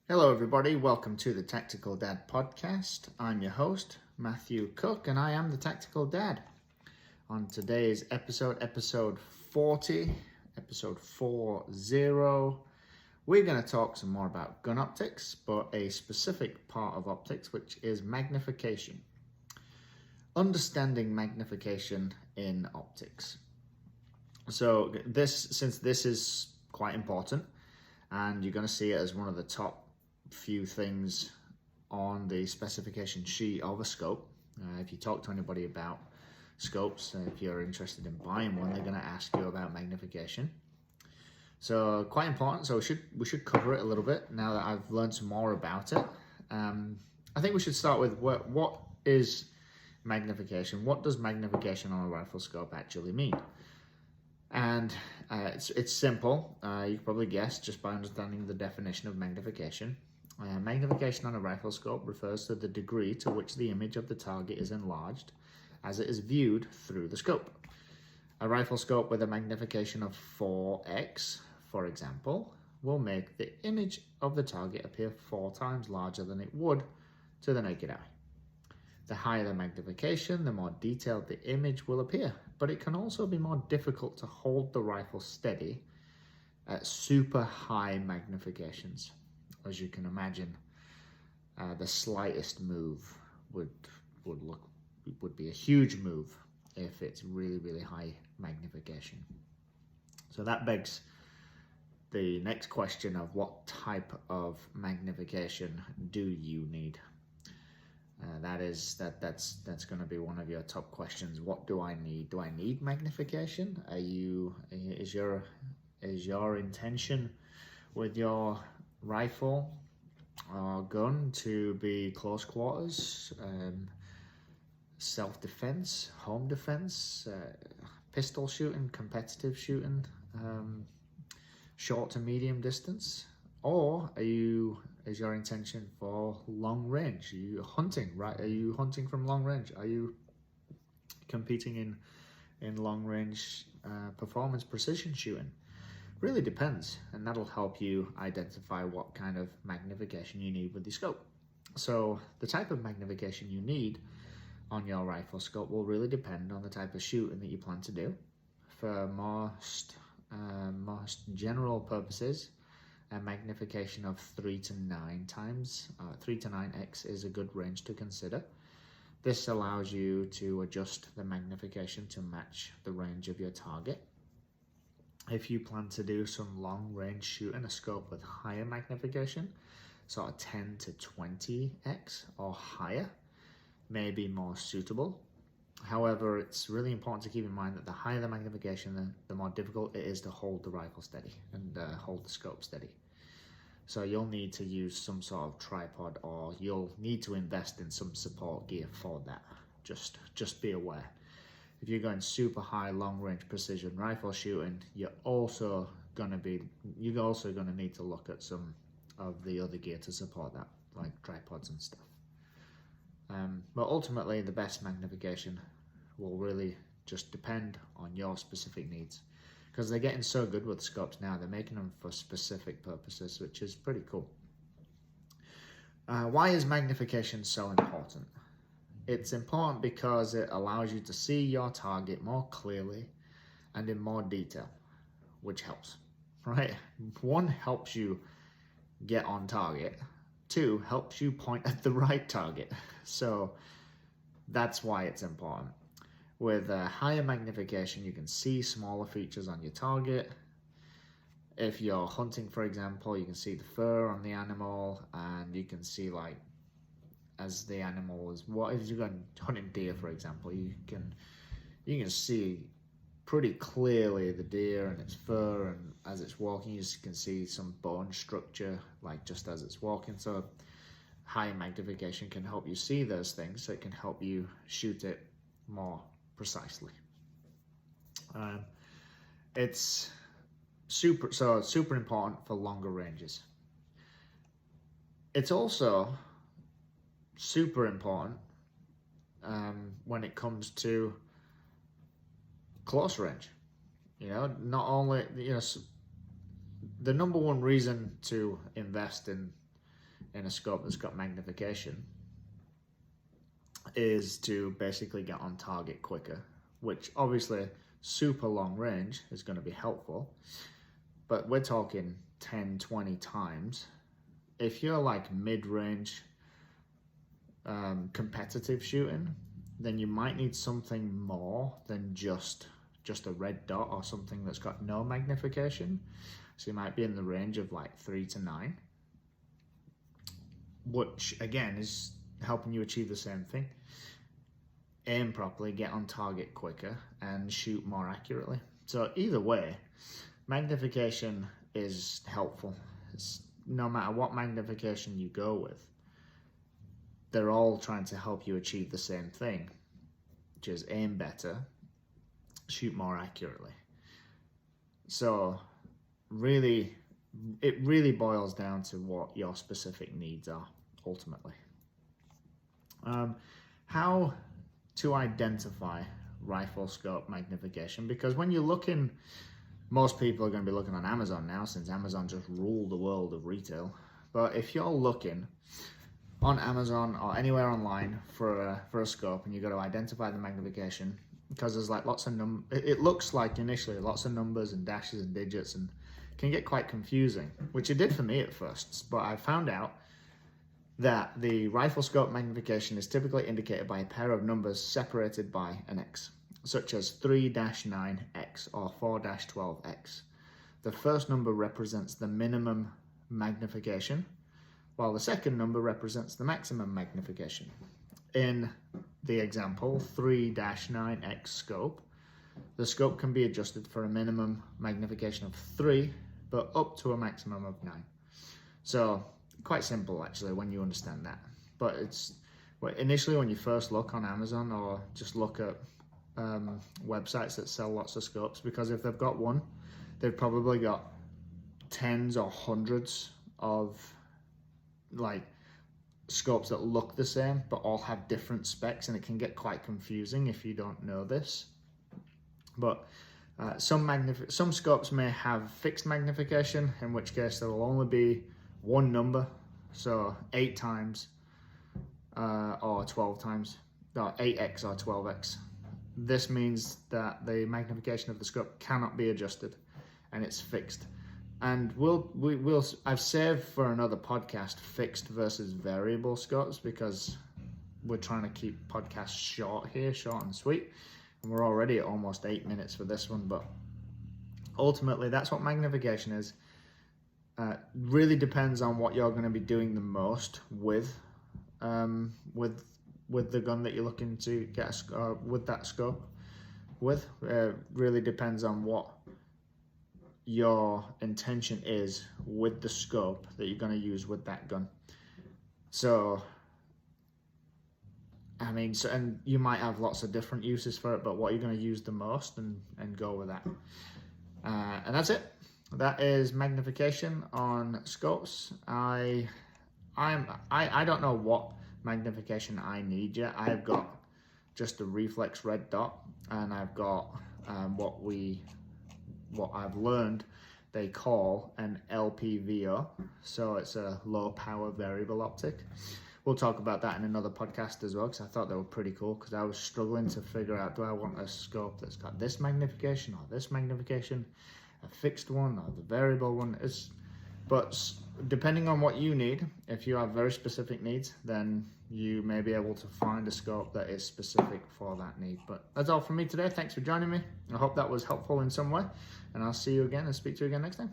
Hello, everybody. Welcome to the Tactical Dad podcast. I'm your host, Matthew Cook, and I am the Tactical Dad. On today's episode 40, episode 40, we're going to talk some more about gun optics, but a specific part of optics, which is magnification. Understanding magnification in optics. So since this is quite important, and you're going to see it as one of the top few things on the specification sheet of a scope. If you talk to anybody about scopes, if you're interested in buying one, they're going to ask you about magnification. So quite important. So we should cover it a little bit now that I've learned some more about it. I think we should start with what is magnification. What does magnification on a rifle scope actually mean? And it's simple. You can probably guess just by understanding the definition of magnification. Magnification on a rifle scope refers to the degree to which the image of the target is enlarged as it is viewed through the scope. A rifle scope with a magnification of 4x, for example, will make the image of the target appear 4 times larger than it would to the naked eye. The higher the magnification, the more detailed the image will appear, but it can also be more difficult to hold the rifle steady at super high magnifications. As you can imagine, the slightest move would be a huge move if it's really high magnification. So that begs the next question of what type of magnification do you need? That's going to be one of your top questions. What do I need? Do I need magnification? Is your intention with your rifle or gun to be close quarters, self-defense, home defense, pistol shooting, competitive shooting, short to medium distance? Or is your intention for long range? Are you hunting, right? Are you hunting from long range? Are you competing in long range performance precision shooting? Really depends, and that'll help you identify what kind of magnification you need with the scope. So the type of magnification you need on your rifle scope will really depend on the type of shooting that you plan to do. For most general purposes, a magnification of 3 to 9x is a good range to consider. This allows you to adjust the magnification to match the range of your target. If you plan to do some long range shooting, a scope with higher magnification, sort of 10 to 20x or higher, may be more suitable. However, it's really important to keep in mind that the higher the magnification, the more difficult it is to hold the rifle steady and hold the scope steady. So you'll need to use some sort of tripod, or you'll need to invest in some support gear for that. Just be aware. If you're going super high long range precision rifle shooting, you're also going to need to look at some of the other gear to support that, like tripods and stuff. But ultimately, the best magnification will really just depend on your specific needs, because they're getting so good with scopes now. They're making them for specific purposes, which is pretty cool. Why is magnification so important? It's important because it allows you to see your target more clearly and in more detail, which helps, right? 1, helps you get on target. 2, helps you point at the right target. So that's why it's important. With a higher magnification, you can see smaller features on your target. If you're hunting, for example, you can see the fur on the animal, and you can see, like, as the animal is, if you're going hunting deer, for example, you can see pretty clearly the deer and its fur, and as it's walking, you can see some bone structure, like just as it's walking. So high magnification can help you see those things, so it can help you shoot it more precisely. It's super important for longer ranges. It's also super important when it comes to close range. Not only, the number one reason to invest in in a scope that's got magnification is to basically get on target quicker, which obviously super long range is going to be helpful, but we're talking 10, 20 times. If you're like mid-range competitive shooting, then you might need something more than just a red dot or something that's got no magnification. So you might be in the range of like 3 to 9, which again is helping you achieve the same thing. Aim properly, get on target quicker, and shoot more accurately. So either way, magnification is helpful. No matter what magnification you go with, they're all trying to help you achieve the same thing, which is aim better, shoot more accurately. So really, it really boils down to what your specific needs are ultimately. How to identify rifle scope magnification, because when you're looking, most people are going to be looking on Amazon now, since Amazon just ruled the world of retail. But if you're looking on Amazon or anywhere online for a scope, and you've got to identify the magnification, because there's like lots of it looks like initially lots of numbers and dashes and digits, and can get quite confusing, which it did for me at first. But I found out that the rifle scope magnification is typically indicated by a pair of numbers separated by an X, such as 3-9X or 4-12X. The first number represents the minimum magnification, while the second number represents the maximum magnification. In the example 3-9X scope, the scope can be adjusted for a minimum magnification of 3, but up to a maximum of 9. So quite simple actually when you understand that. But it's initially when you first look on Amazon, or just look at websites that sell lots of scopes, because if they've got one, they've probably got tens or hundreds of like scopes that look the same but all have different specs, and it can get quite confusing if you don't know this. But some scopes may have fixed magnification, in which case there will only be one number, so 8 times or 12 times, or 8x or 12x. This means that the magnification of the scope cannot be adjusted, and it's fixed. And I've saved for another podcast fixed versus variable scopes, because we're trying to keep podcasts short here, short and sweet. And we're already at almost 8 minutes for this one, but ultimately that's what magnification is. Really depends on what you're going to be doing the most with the gun that you're looking to get with that scope with. Really depends on what your intention is with the scope that you're going to use with that gun. So I mean, and you might have lots of different uses for it, but what you're going to use the most, and go with that. And that's it. That is magnification on scopes. I don't know what magnification I need yet. I've got just a reflex red dot, and I've got what I've learned they call an LPVO. So it's a low power variable optic. We'll talk about that in another podcast as well, because I thought they were pretty cool, because I was struggling to figure out, do I want a scope that's got this magnification or this magnification, a fixed one or the variable one. But depending on what you need, if you have very specific needs, then you may be able to find a scope that is specific for that need. But that's all from me today. Thanks for joining me. I hope that was helpful in some way, and I'll see you again and speak to you again next time.